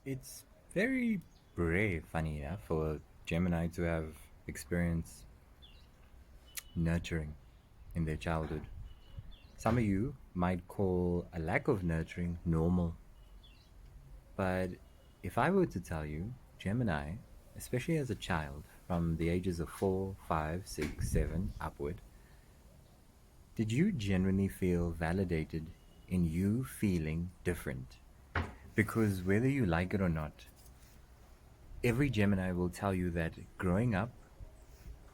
It's very rare, funny enough, for Gemini to have experienced nurturing in their childhood. Some of you might call a lack of nurturing normal, but if I were to tell you, Gemini, especially as a child, from the ages of 4, 5, 6, 7 upward, did you genuinely feel validated in you feeling different? Because whether you like it or not, every Gemini will tell you that growing up,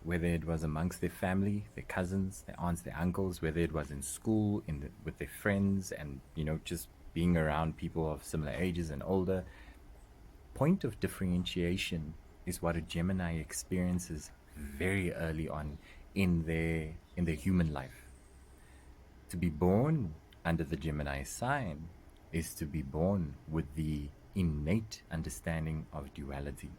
whether it was amongst their family, their cousins, their aunts, their uncles, whether it was in school, with their friends, and just being around people of similar ages and older, point of differentiation is what a Gemini experiences very early on in their human life. To be born under the Gemini sign is to be born with the innate understanding of duality.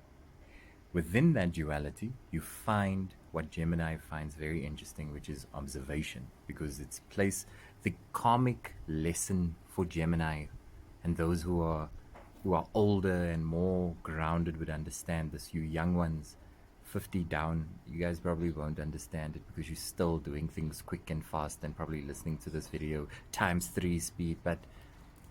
Within that duality, you find what Gemini finds very interesting, which is observation, because it's place the karmic lesson for Gemini and those who are older and more grounded would understand this. You young ones, 50 down, you guys probably won't understand it because you're still doing things quick and fast and probably listening to this video times 3 speed. But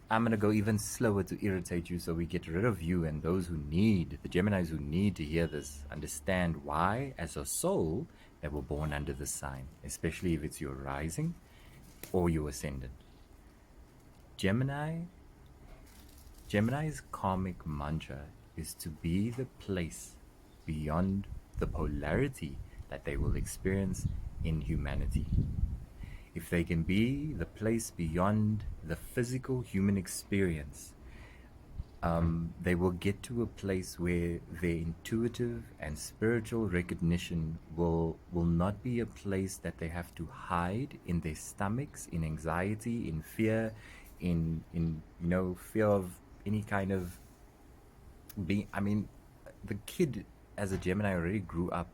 I'm going to go even slower to irritate you so we get rid of you and those who need, the Geminis who need to hear this, understand why, as a soul, they were born under this sign, especially if it's your rising or your ascendant. Gemini's karmic mantra is to be the place beyond the polarity that they will experience in humanity. If they can be the place beyond the physical human experience, they will get to a place where their intuitive and spiritual recognition will not be a place that they have to hide in their stomachs, in anxiety, in fear, in fear of any kind of being. I mean, the kid as a Gemini already grew up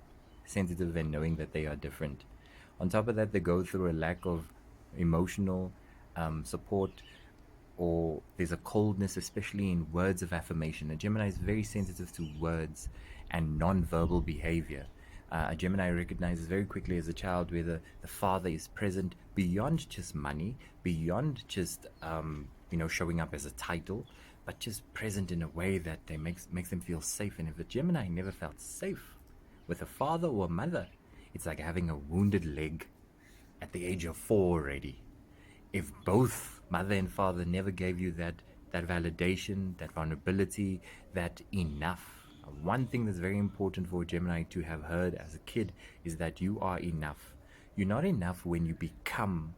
sensitive and knowing that they are different. On top of that, they go through a lack of emotional support, or there's a coldness, especially in words of affirmation. A Gemini is very sensitive to words and non-verbal behavior. A Gemini recognizes very quickly as a child whether the father is present beyond just money, beyond just showing up as a title, but just present in a way that they makes them feel safe. And if a Gemini never felt safe with a father or a mother, it's like having a wounded leg at the age of 4 already. If both mother and father never gave you that validation, that vulnerability, that enough. One thing that's very important for a Gemini to have heard as a kid is that you are enough. You're not enough when you become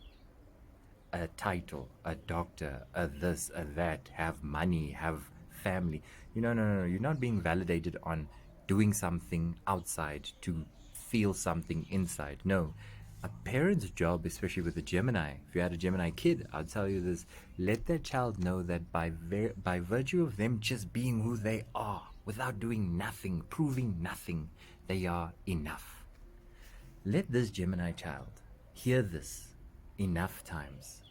a title, a doctor, a this, a that, have money, have family. No. You're not being validated on doing something outside to feel something inside. No. A parent's job, especially with a Gemini, if you had a Gemini kid, I'll tell you this: let that child know that by virtue of them just being who they are, without doing nothing, proving nothing, they are enough. Let this Gemini child hear this enough times.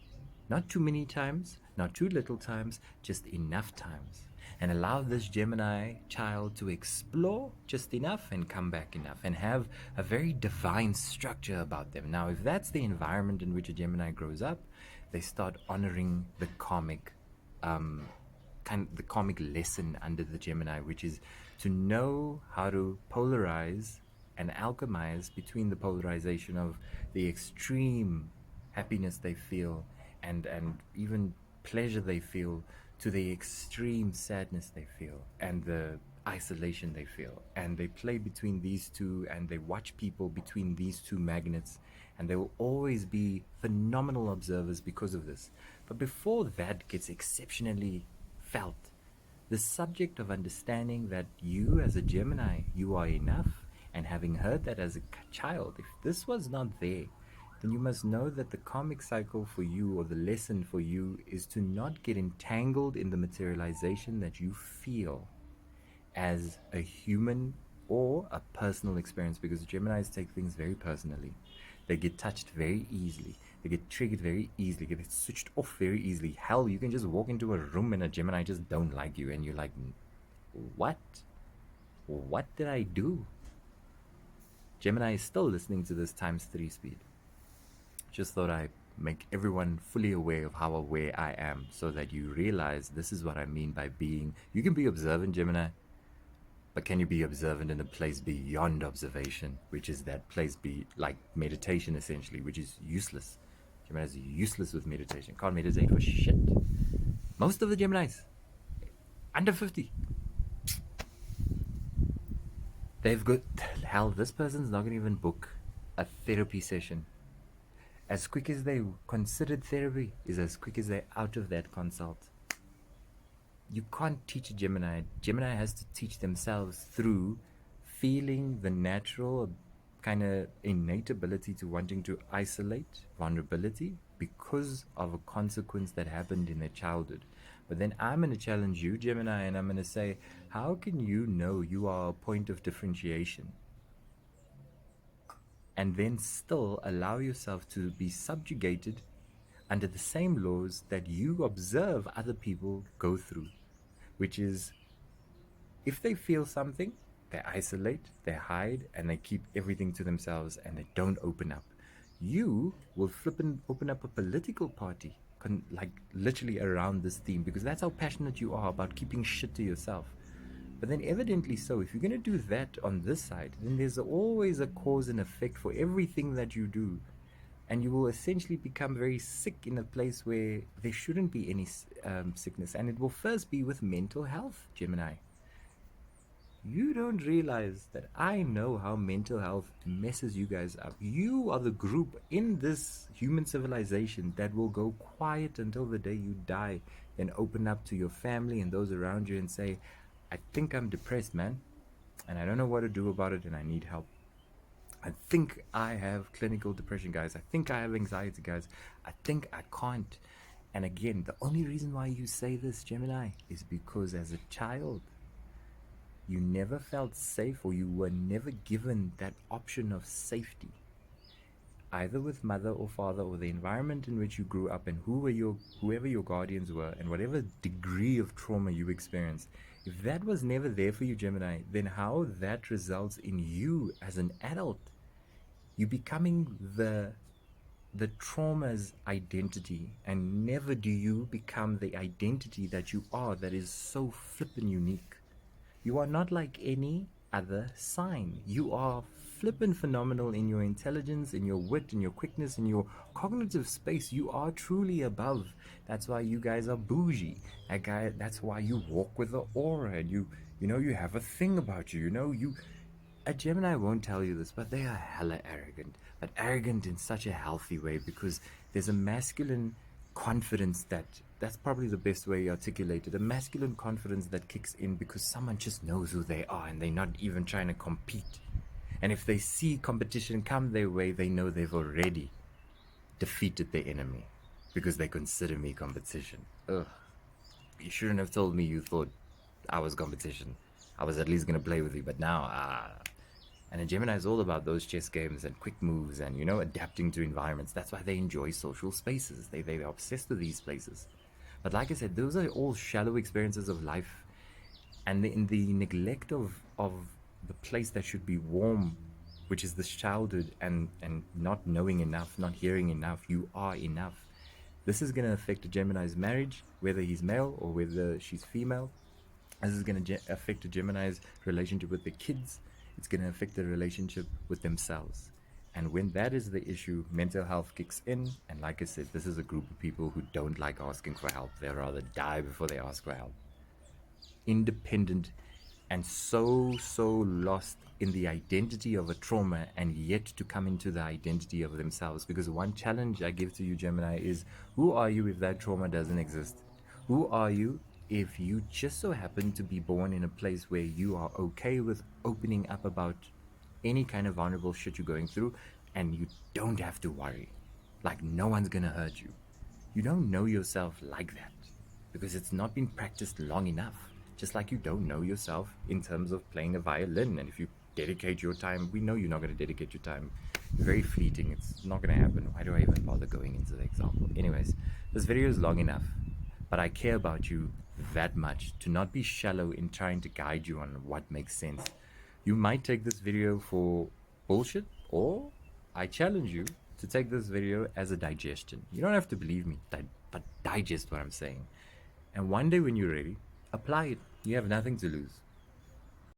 Not too many times, not too little times, just enough times. And allow this Gemini child to explore just enough and come back enough and have a very divine structure about them. Now, if that's the environment in which a Gemini grows up, they start honoring the the karmic lesson under the Gemini, which is to know how to polarize and alchemize between the polarization of the extreme happiness they feel and even pleasure they feel, to the extreme sadness they feel and the isolation they feel. And they play between these two and they watch people between these two magnets, and they will always be phenomenal observers because of this. But before that gets exceptionally felt, the subject of understanding that you as a Gemini, you are enough, and having heard that as a child, if this was not there, then you must know that the karmic cycle for you, or the lesson for you, is to not get entangled in the materialization that you feel as a human or a personal experience, because Geminis take things very personally. They get touched very easily. They get triggered very easily. They get switched off very easily. Hell, you can just walk into a room and a Gemini just don't like you, and you're like, What? What did I do? Gemini is still listening to this times 3 speed. Just thought I'd make everyone fully aware of how aware I am so that you realize this is what I mean by being. You can be observant, Gemini, but can you be observant in a place beyond observation, which is that place be like meditation essentially, which is useless. Gemini is useless with meditation. Can't meditate for shit. Most of the Geminis, under 50. They've got, hell, this person's not going to even book a therapy session. As quick as they considered therapy is as quick as they're out of that consult. You can't teach a Gemini. Gemini has to teach themselves through feeling the natural kind of innate ability to wanting to isolate vulnerability because of a consequence that happened in their childhood. But then I'm going to challenge you, Gemini, and I'm going to say, how can you know you are a point of differentiation and then still allow yourself to be subjugated under the same laws that you observe other people go through? Which is, if they feel something, they isolate, they hide, and they keep everything to themselves and they don't open up. You will flip and open up a political party, like literally around this theme, because that's how passionate you are about keeping shit to yourself. But then evidently so, if you're going to do that on this side, then there's always a cause and effect for everything that you do. And you will essentially become very sick in a place where there shouldn't be any sickness. And it will first be with mental health, Gemini. You don't realize that I know how mental health messes you guys up. You are the group in this human civilization that will go quiet until the day you die and open up to your family and those around you and say, I think I'm depressed, man, and I don't know what to do about it and I need help. I think I have clinical depression, guys. I think I have anxiety, guys. I think I can't. And again, the only reason why you say this, Gemini, is because as a child, you never felt safe, or you were never given that option of safety, either with mother or father or the environment in which you grew up and whoever your guardians were and whatever degree of trauma you experienced. If that was never there for you, Gemini, then how that results in you as an adult, you becoming the trauma's identity, and never do you become the identity that you are, that is so flippin' unique. You are not like any other sign. You are flippin' phenomenal in your intelligence, in your wit, in your quickness, in your cognitive space. You are truly above. That's why you guys are bougie. That's why you walk with an aura, and you have a thing about you. A Gemini won't tell you this, but they are hella arrogant. But arrogant in such a healthy way, because there's a masculine confidence that's probably the best way you articulate it. A masculine confidence that kicks in because someone just knows who they are and they're not even trying to compete. And if they see competition come their way, they know they've already defeated their enemy because they consider me competition. Ugh. You shouldn't have told me you thought I was competition. I was at least going to play with you, but now, And a Gemini is all about those chess games and quick moves and, adapting to environments. That's why they enjoy social spaces. They're obsessed with these places. But like I said, those are all shallow experiences of life. And in the neglect of the place that should be warm, which is this childhood, and not knowing enough, not hearing enough, you are enough. This is going to affect a Gemini's marriage, whether he's male or whether she's female. This is going to affect a Gemini's relationship with their kids. It's going to affect their relationship with themselves. And when that is the issue, mental health kicks in. And like I said, this is a group of people who don't like asking for help. They'd rather die before they ask for help. Independent and so lost in the identity of a trauma, and yet to come into the identity of themselves. Because one challenge I give to you, Gemini, is who are you if that trauma doesn't exist? Who are you if you just so happen to be born in a place where you are okay with opening up about any kind of vulnerable shit you're going through, and you don't have to worry, like no one's gonna hurt you? You don't know yourself like that because it's not been practiced long enough. Just like you don't know yourself in terms of playing a violin, and if you dedicate your time, we know you're not going to dedicate your time. Very fleeting. It's not going to happen. Why do I even bother going into the example? Anyways, this video is long enough, but I care about you that much to not be shallow in trying to guide you on what makes sense. You might take this video for bullshit, or I challenge you to take this video as a digestion. You don't have to believe me, but digest what I'm saying. And one day when you're ready, apply it. You have nothing to lose.